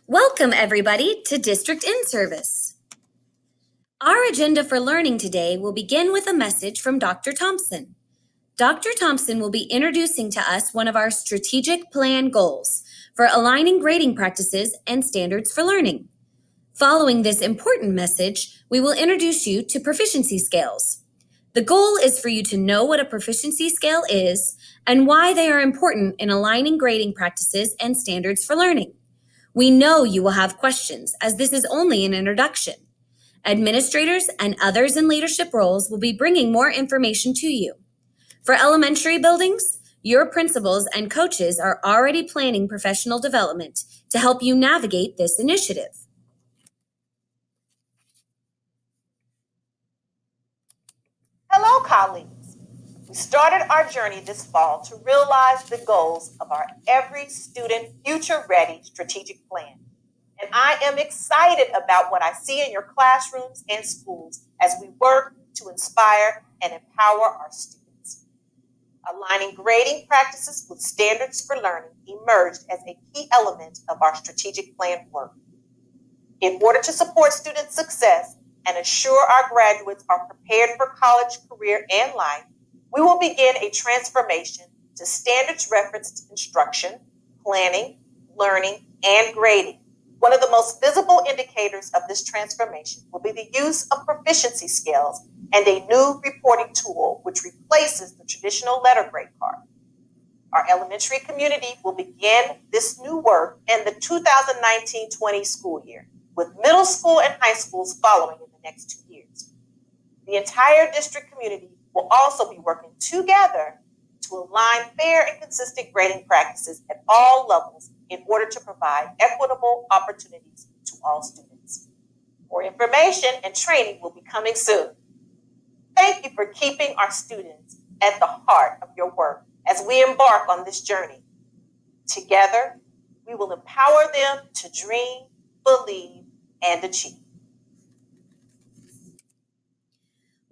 Welcome, everybody, to District In Service. Our agenda for learning today will begin with a message from Dr. Thompson. Dr. Thompson will be introducing to us one of our strategic plan goals for aligning grading practices and standards for learning. Following this important message, we will introduce you to proficiency scales. The goal is for you to know what a proficiency scale is and why they are important in aligning grading practices and standards for learning. We know you will have questions, as this is only an introduction. Administrators and others in leadership roles will be bringing more information to you. For elementary buildings, your principals and coaches are already planning professional development to help you navigate this initiative. Hello, colleagues. We started our journey this fall to realize the goals of our Every Student Future Ready strategic plan. And I am excited about what I see in your classrooms and schools as we work to inspire and empower our students. Aligning grading practices with standards for learning emerged as a key element of our strategic plan work. In order to support student success and assure our graduates are prepared for college, career, and life, we will begin a transformation to standards-referenced instruction, planning, learning, and grading. One of the most visible indicators of this transformation will be the use of proficiency scales and a new reporting tool which replaces the traditional letter grade card. Our elementary community will begin this new work in the 2019-20 school year, with middle school and high schools following in the next 2 years. The entire district community will also be working together to align fair and consistent grading practices at all levels in order to provide equitable opportunities to all students. More information and training will be coming soon. Thank you for keeping our students at the heart of your work as we embark on this journey. Together, we will empower them to dream, believe, and achieve.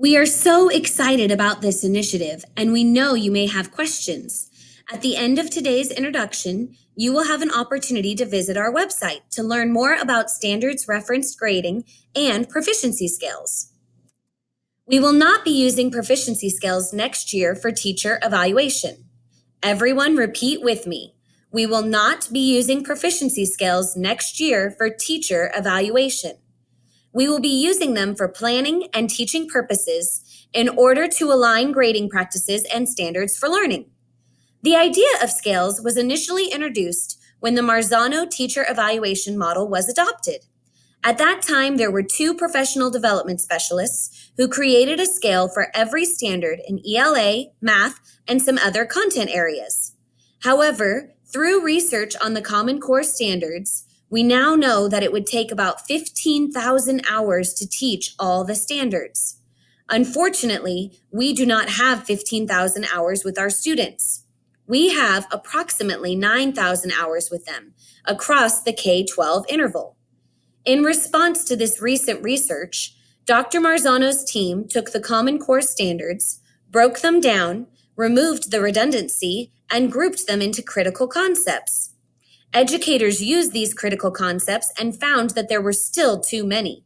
We are so excited about this initiative, and we know you may have questions. At the end of today's introduction, you will have an opportunity to visit our website to learn more about standards referenced grading and proficiency scales. We will not be using proficiency scales next year for teacher evaluation. Everyone repeat with me. We will not be using proficiency scales next year for teacher evaluation. We will be using them for planning and teaching purposes in order to align grading practices and standards for learning. The idea of scales was initially introduced when the Marzano teacher evaluation model was adopted. At that time, there were 2 professional development specialists who created a scale for every standard in ELA, math, and some other content areas. However, through research on the Common Core standards, we now know that it would take about 15,000 hours to teach all the standards. Unfortunately, we do not have 15,000 hours with our students. We have approximately 9,000 hours with them across the K-12 interval. In response to this recent research, Dr. Marzano's team took the Common Core standards, broke them down, removed the redundancy, and grouped them into critical concepts. Educators used these critical concepts and found that there were still too many.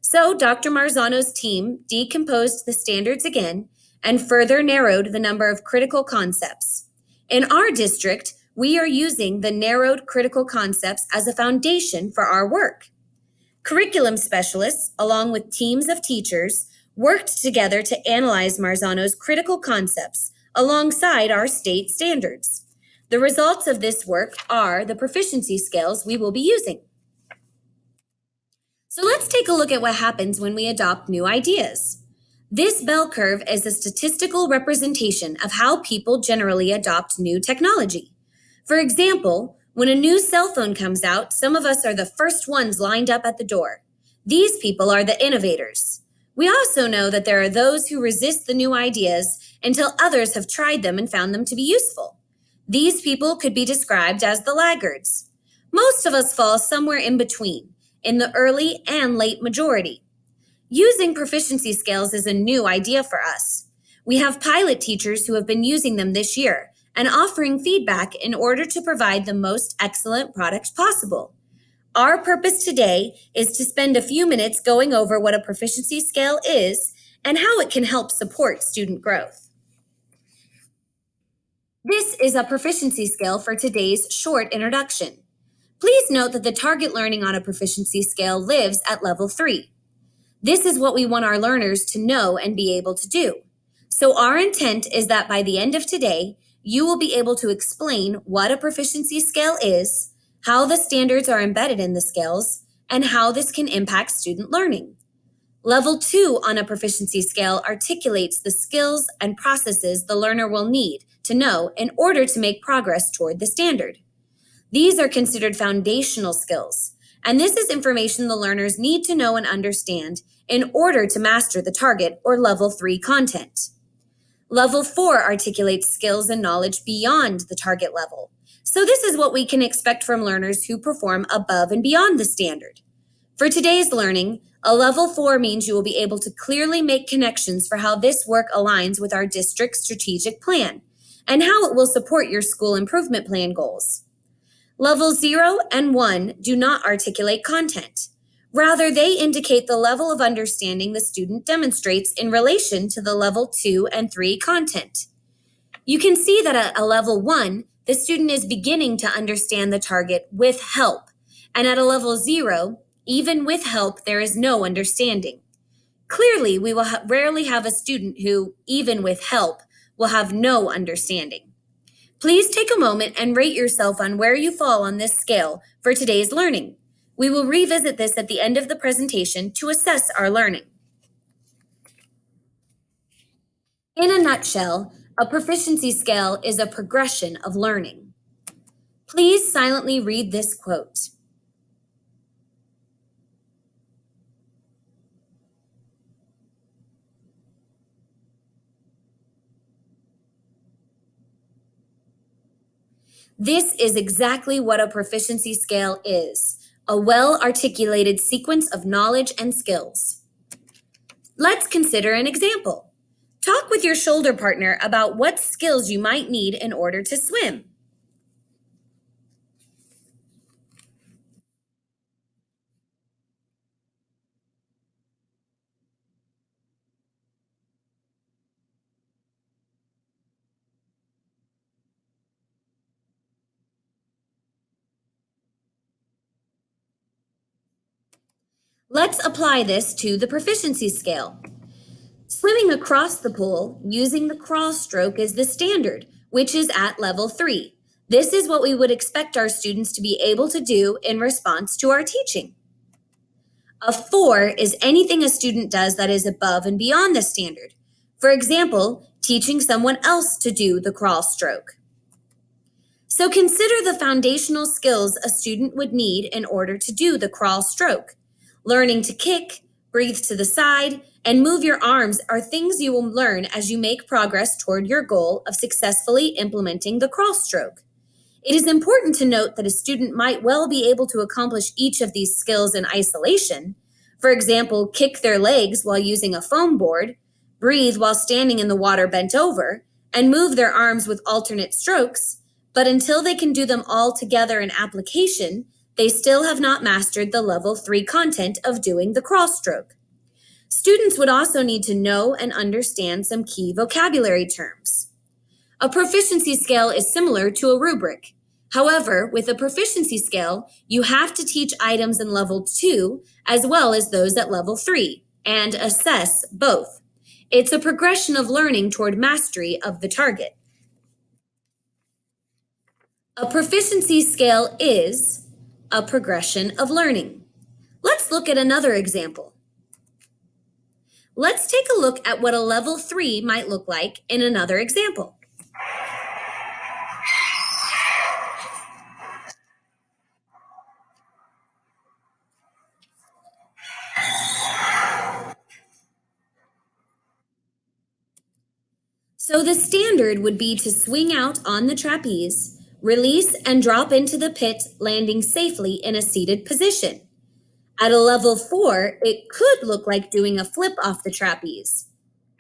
So Dr. Marzano's team decomposed the standards again and further narrowed the number of critical concepts. In our district, we are using the narrowed critical concepts as a foundation for our work. Curriculum specialists, along with teams of teachers, worked together to analyze Marzano's critical concepts alongside our state standards. The results of this work are the proficiency scales we will be using. So let's take a look at what happens when we adopt new ideas. This bell curve is a statistical representation of how people generally adopt new technology. For example, when a new cell phone comes out, some of us are the first ones lined up at the door. These people are the innovators. We also know that there are those who resist the new ideas until others have tried them and found them to be useful. These people could be described as the laggards. Most of us fall somewhere in between, in the early and late majority. Using proficiency scales is a new idea for us. We have pilot teachers who have been using them this year and offering feedback in order to provide the most excellent product possible. Our purpose today is to spend a few minutes going over what a proficiency scale is and how it can help support student growth. This is a proficiency scale for today's short introduction. Please note that the target learning on a proficiency scale lives at level 3. This is what we want our learners to know and be able to do. So our intent is that by the end of today, you will be able to explain what a proficiency scale is, how the standards are embedded in the scales, and how this can impact student learning. Level 2 on a proficiency scale articulates the skills and processes the learner will need to know in order to make progress toward the standard. These are considered foundational skills, and this is information the learners need to know and understand in order to master the target or level 3 content. Level 4 articulates skills and knowledge beyond the target level. So this is what we can expect from learners who perform above and beyond the standard. For today's learning, a level 4 means you will be able to clearly make connections for how this work aligns with our district's strategic plan and how it will support your school improvement plan goals. Levels 0 and 1 do not articulate content. Rather, they indicate the level of understanding the student demonstrates in relation to the level 2 and 3 content. You can see that at a level 1, the student is beginning to understand the target with help, and at a level 0, even with help, there is no understanding. Clearly, we will rarely have a student who, even with help, will have no understanding. Please take a moment and rate yourself on where you fall on this scale for today's learning. We will revisit this at the end of the presentation to assess our learning. In a nutshell, a proficiency scale is a progression of learning. Please silently read this quote. This is exactly what a proficiency scale is, a well-articulated sequence of knowledge and skills. Let's consider an example. Talk with your shoulder partner about what skills you might need in order to swim. Let's apply this to the proficiency scale. Swimming across the pool using the crawl stroke is the standard, which is at level 3. This is what we would expect our students to be able to do in response to our teaching. A 4 is anything a student does that is above and beyond the standard. For example, teaching someone else to do the crawl stroke. So consider the foundational skills a student would need in order to do the crawl stroke. Learning to kick, breathe to the side, and move your arms are things you will learn as you make progress toward your goal of successfully implementing the crawl stroke. It is important to note that a student might well be able to accomplish each of these skills in isolation. For example, kick their legs while using a foam board, breathe while standing in the water bent over, and move their arms with alternate strokes, but until they can do them all together in application, they still have not mastered the level 3 content of doing the crawl stroke. Students would also need to know and understand some key vocabulary terms. A proficiency scale is similar to a rubric. However, with a proficiency scale, you have to teach items in level 2 as well as those at level 3 and assess both. It's a progression of learning toward mastery of the target. A proficiency scale is a progression of learning. Let's look at another example. Let's take a look at what a level 3 might look like in another example. So the standard would be to swing out on the trapeze, release and drop into the pit, landing safely in a seated position. At a level 4, it could look like doing a flip off the trapeze.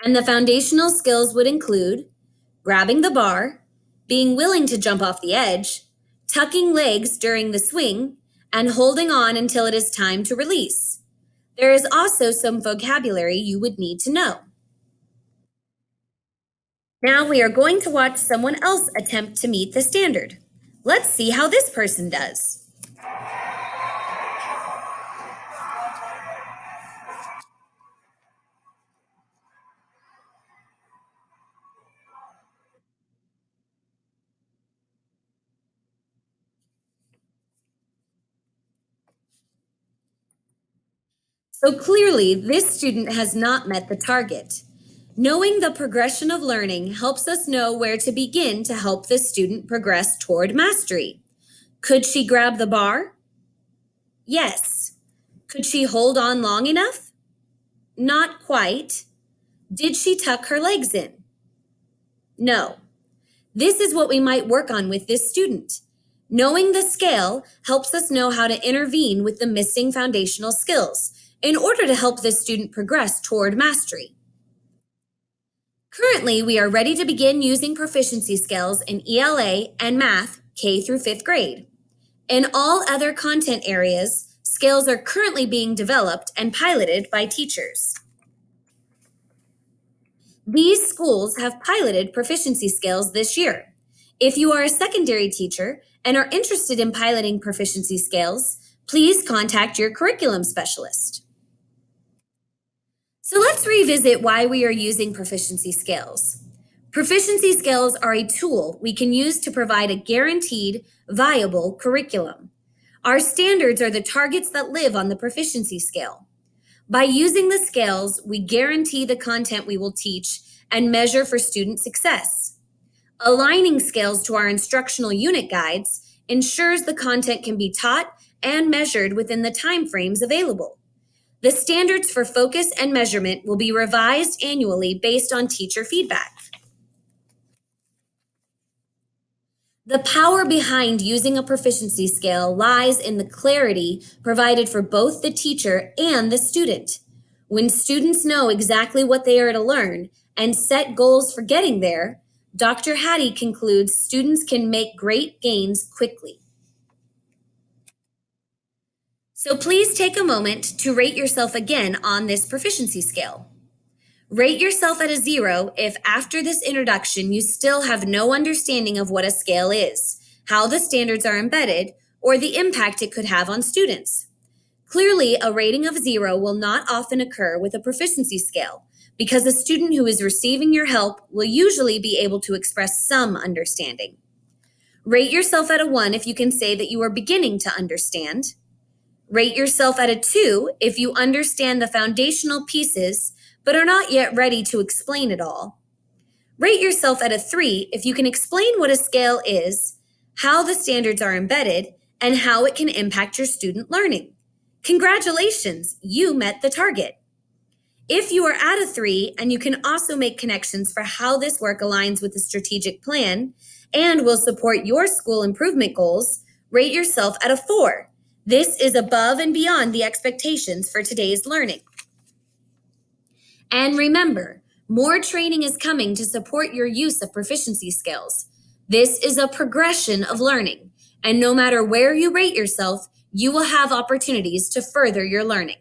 And the foundational skills would include grabbing the bar, being willing to jump off the edge, tucking legs during the swing, and holding on until it is time to release. There is also some vocabulary you would need to know. Now we are going to watch someone else attempt to meet the standard. Let's see how this person does. So clearly, this student has not met the target. Knowing the progression of learning helps us know where to begin to help the student progress toward mastery. Could she grab the bar? Yes. Could she hold on long enough? Not quite. Did she tuck her legs in? No. This is what we might work on with this student. Knowing the scale helps us know how to intervene with the missing foundational skills in order to help this student progress toward mastery. Currently, we are ready to begin using proficiency scales in ELA and math K through 5th grade. In all other content areas, scales are currently being developed and piloted by teachers. These schools have piloted proficiency scales this year. If you are a secondary teacher and are interested in piloting proficiency scales, please contact your curriculum specialist. So let's revisit why we are using proficiency scales. Proficiency scales are a tool we can use to provide a guaranteed, viable curriculum. Our standards are the targets that live on the proficiency scale. By using the scales, we guarantee the content we will teach and measure for student success. Aligning scales to our instructional unit guides ensures the content can be taught and measured within the timeframes available. The standards for focus and measurement will be revised annually based on teacher feedback. The power behind using a proficiency scale lies in the clarity provided for both the teacher and the student. When students know exactly what they are to learn and set goals for getting there, Dr. Hattie concludes students can make great gains quickly. So please take a moment to rate yourself again on this proficiency scale. Rate yourself at a 0 if after this introduction you still have no understanding of what a scale is, how the standards are embedded, or the impact it could have on students. Clearly, a rating of 0 will not often occur with a proficiency scale because a student who is receiving your help will usually be able to express some understanding. Rate yourself at a 1 if you can say that you are beginning to understand. Rate yourself at a 2 if you understand the foundational pieces but are not yet ready to explain it all. Rate yourself at a 3 if you can explain what a scale is, how the standards are embedded, and how it can impact your student learning. Congratulations, you met the target. If you are at a 3 and you can also make connections for how this work aligns with the strategic plan and will support your school improvement goals, rate yourself at a 4. This is above and beyond the expectations for today's learning. And remember, more training is coming to support your use of proficiency skills. This is a progression of learning, and no matter where you rate yourself, you will have opportunities to further your learning.